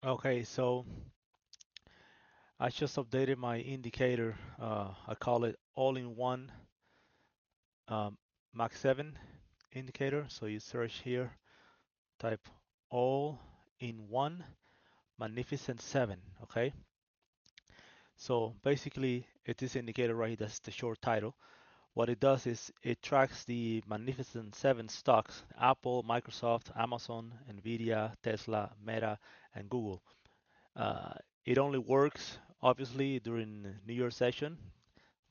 Okay, so I just updated my indicator. I call it all-in-one um, Mach 7 indicator. So you search here, type all-in-one Magnificent 7. Okay, so basically it is indicator right here. That's the short title. What it does is it tracks the Magnificent 7 stocks: Apple, Microsoft, Amazon, NVDA, Tesla, Meta, and Google. Uh, it only works obviously during New Year's session.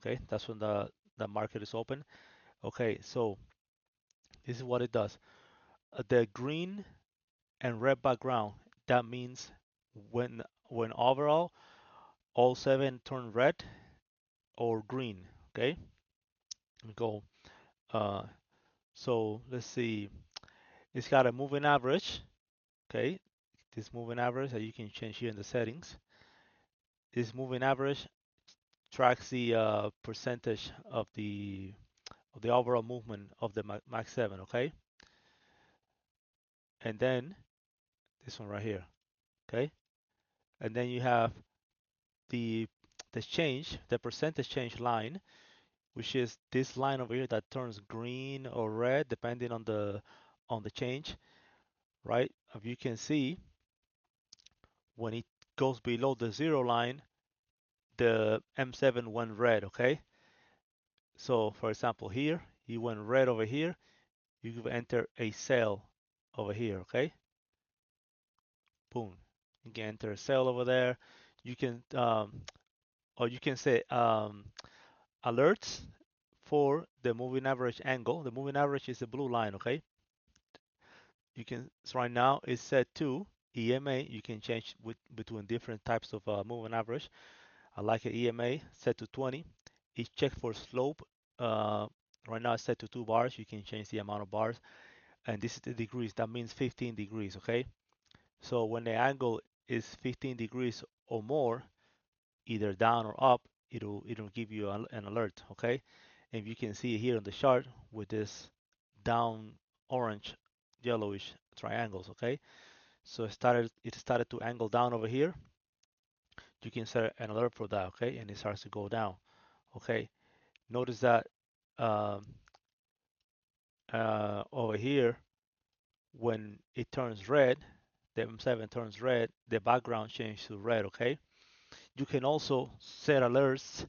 Okay, that's when the market is open. Okay, so this is what it does. The green and red background, that means when overall all seven turn red or green. Okay, let me go. Uh, so let's see. It's got a moving average. Okay, this moving average that you can change here in the settings. This moving average tracks the percentage of the overall movement of the Mach 7. Okay, and then this one right here. Okay, and then you have the the percentage change line, which is this line over here that turns green or red depending on the change, right? If you can see, when it goes below the zero line, the M7 went red. Okay, so for example here, you went red over here, you can enter a sell over here. Okay, boom, you can enter a sell over there. You can or you can say alerts for the moving average angle. The moving average is the blue line. Okay, you can, so right now it's set to EMA. You can change between different types of moving average. I like an EMA set to 20. It's checked for slope. uh, right now it's set to 2 bars. You can change the amount of bars, and this is the degrees. That means 15 degrees. Okay, so when the angle is 15 degrees or more, either down or up, it'll give you an alert. Okay, and you can see here on the chart with this down orange yellowish triangles. Okay, so it started to angle down over here. You can set an alert for that. Okay, and it starts to go down. Okay, notice that um, over here, when it turns red, the M7 turns red, the background changes to red. Okay, you can also set alerts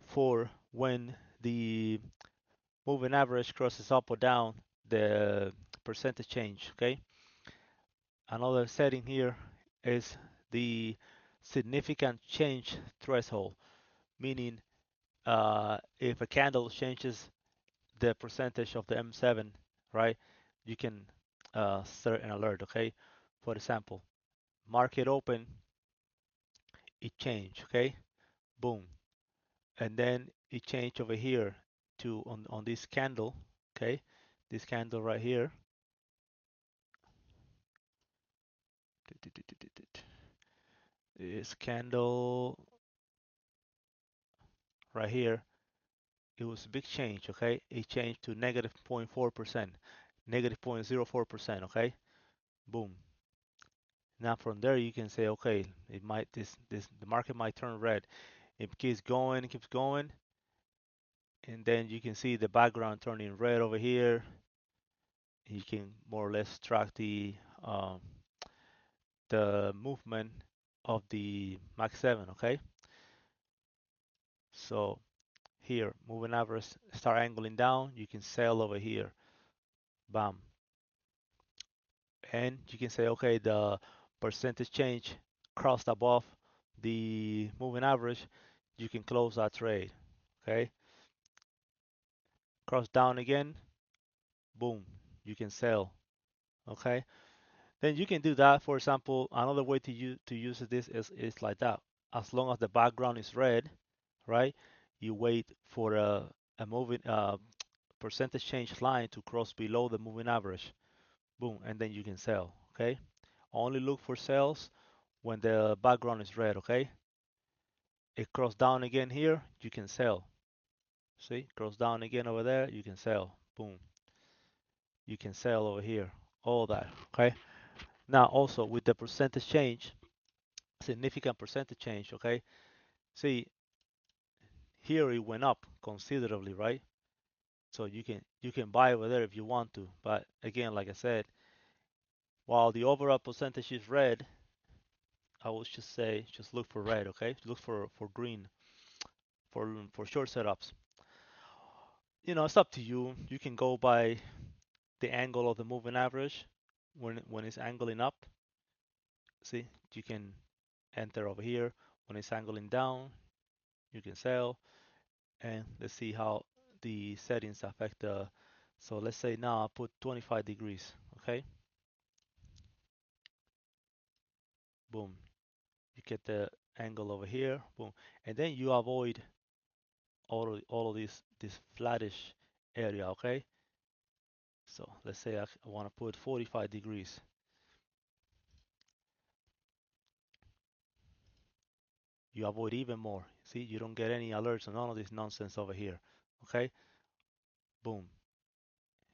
for when the moving average crosses up or down the percentage change. Okay, another setting here is the significant change threshold, meaning if a candle changes the percentage of the M7, right, you can set an alert. Okay, for example, market open, it changed. Okay, boom, and then it changed over here to on this candle. Okay, this candle right here. This candle right here, it was a big change. Okay, it changed to negative 0.4%, negative 0.04%. Okay, boom. Now from there you can say, okay, it might this the market might turn red. It keeps going, and then you can see the background turning red over here. You can more or less track um, the movement of the Mach 7. Okay, so here moving average start angling down. You can sell over here, bam, and you can say, okay, the percentage change crossed above the moving average. You can close that trade. Okay, cross down again, boom, you can sell. Okay, then you can do that. For example, another way to use this is like that. As long as the background is red, right, you wait for a moving percentage change line to cross below the moving average, boom, and then you can sell. Okay, only look for sales when the background is red. Okay, it crossed down again here, you can sell. See, cross down again over there, you can sell. Boom, you can sell over here. All that. Okay, now also with the percentage change, significant percentage change, okay? See, here it went up considerably, right? So you can buy over there if you want to. But again, like I said, while the overall percentage is red, I would just say just look for red, okay? Look for green for short setups. It's up to you. You can go by the angle of the moving average when it's angling up. See, you can enter over here when it's angling down. You can sell, and let's see how the settings affect the. So let's say now I put 25 degrees, okay? Boom. You get the angle over here, boom, and then you avoid all of this flattish area, okay? So let's say I want to put 45 degrees. You avoid even more. See, you don't get any alerts on all of this nonsense over here, okay? Boom.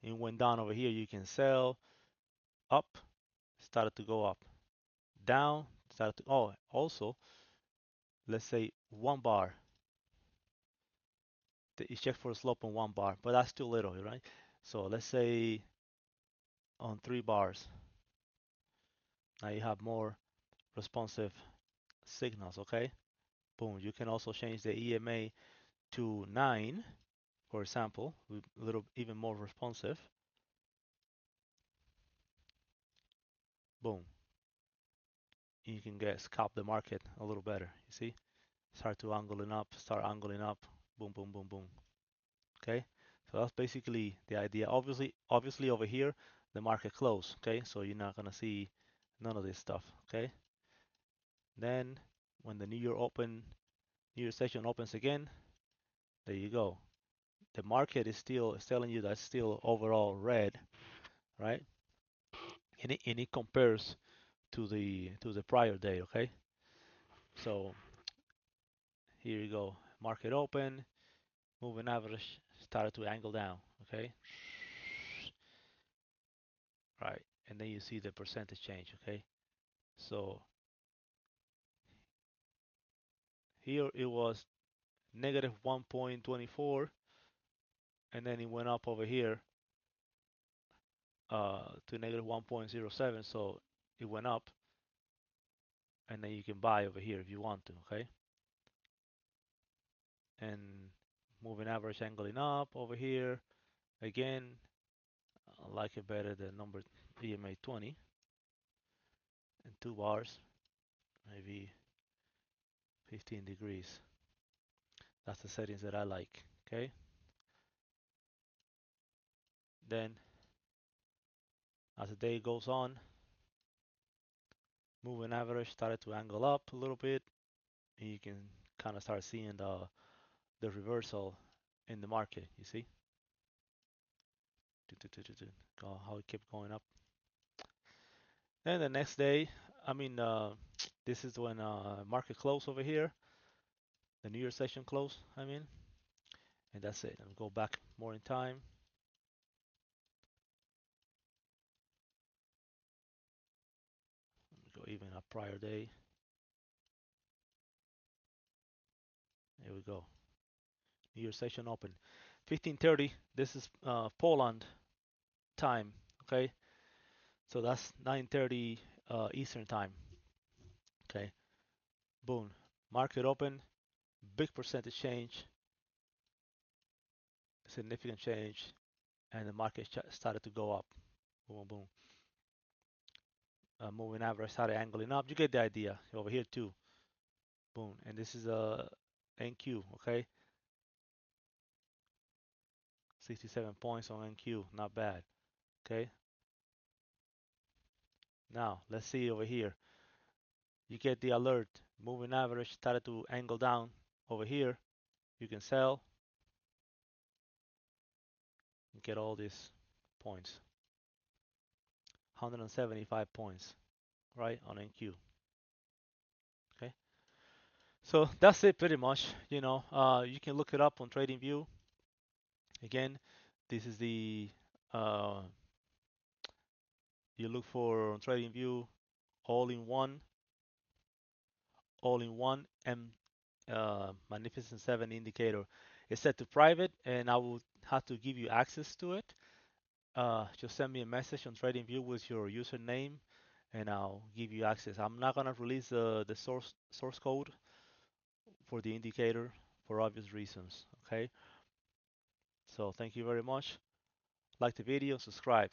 It went down over here. You can sell. Up, started to go up. Down, started to. Oh, also, let's say 1 bar. You check for a slope on 1 bar, but that's too little, right? So let's say on 3 bars. Now you have more responsive signals, okay? Boom. You can also change the EMA to 9, for example, a little even more responsive. Boom. You can scalp the market a little better. You see? Start angling up. Boom, boom, boom, boom. Okay? So that's basically the idea. Obviously over here, the market closed. Okay? So you're not gonna see none of this stuff. Okay? Then when the New Year session opens again, there you go. The market is telling you that's still overall red, right? And it compares to the prior day, okay? So here you go. Market open, moving average started to angle down, okay? Right. And then you see the percentage change, okay? So here it was negative 1.24, and then it went up over here to negative 1.07. So it went up, and then you can buy over here if you want to, okay? And moving average angling up over here again. I like it better than number EMA 20 and 2 bars, maybe 15 degrees. That's the settings that I like, okay? Then as the day goes on, moving average started to angle up a little bit, and you can kind of start seeing the reversal in the market. You see, how it kept going up. Then the next day, I mean, this is when market closed over here, the New Year session closed. I mean, and that's it. I'll go back more in time. Go even a prior day. Here we go. New Year session open. 15:30. This is Poland time. Okay, so that's 9:30 Eastern time. Okay, boom. Market open. Big percentage change. Significant change, and the market started to go up. Boom, boom. Moving average started angling up. You get the idea over here too. Boom, and this is a NQ. Okay, 67 points on NQ. Not bad. Okay. Now let's see over here. You get the alert. Moving average started to angle down over here. You can sell and get all these points. 175 points, right, on NQ. Okay. So that's it pretty much. You can look it up on TradingView. Again, this is the you look for on TradingView all in one. all-in-one Magnificent 7 indicator. It's set to private, and I will have to give you access to it. Just send me a message on TradingView with your username, and I'll give you access. I'm not gonna release the source code for the indicator for obvious reasons. Okay. So thank you very much. Like the video, subscribe.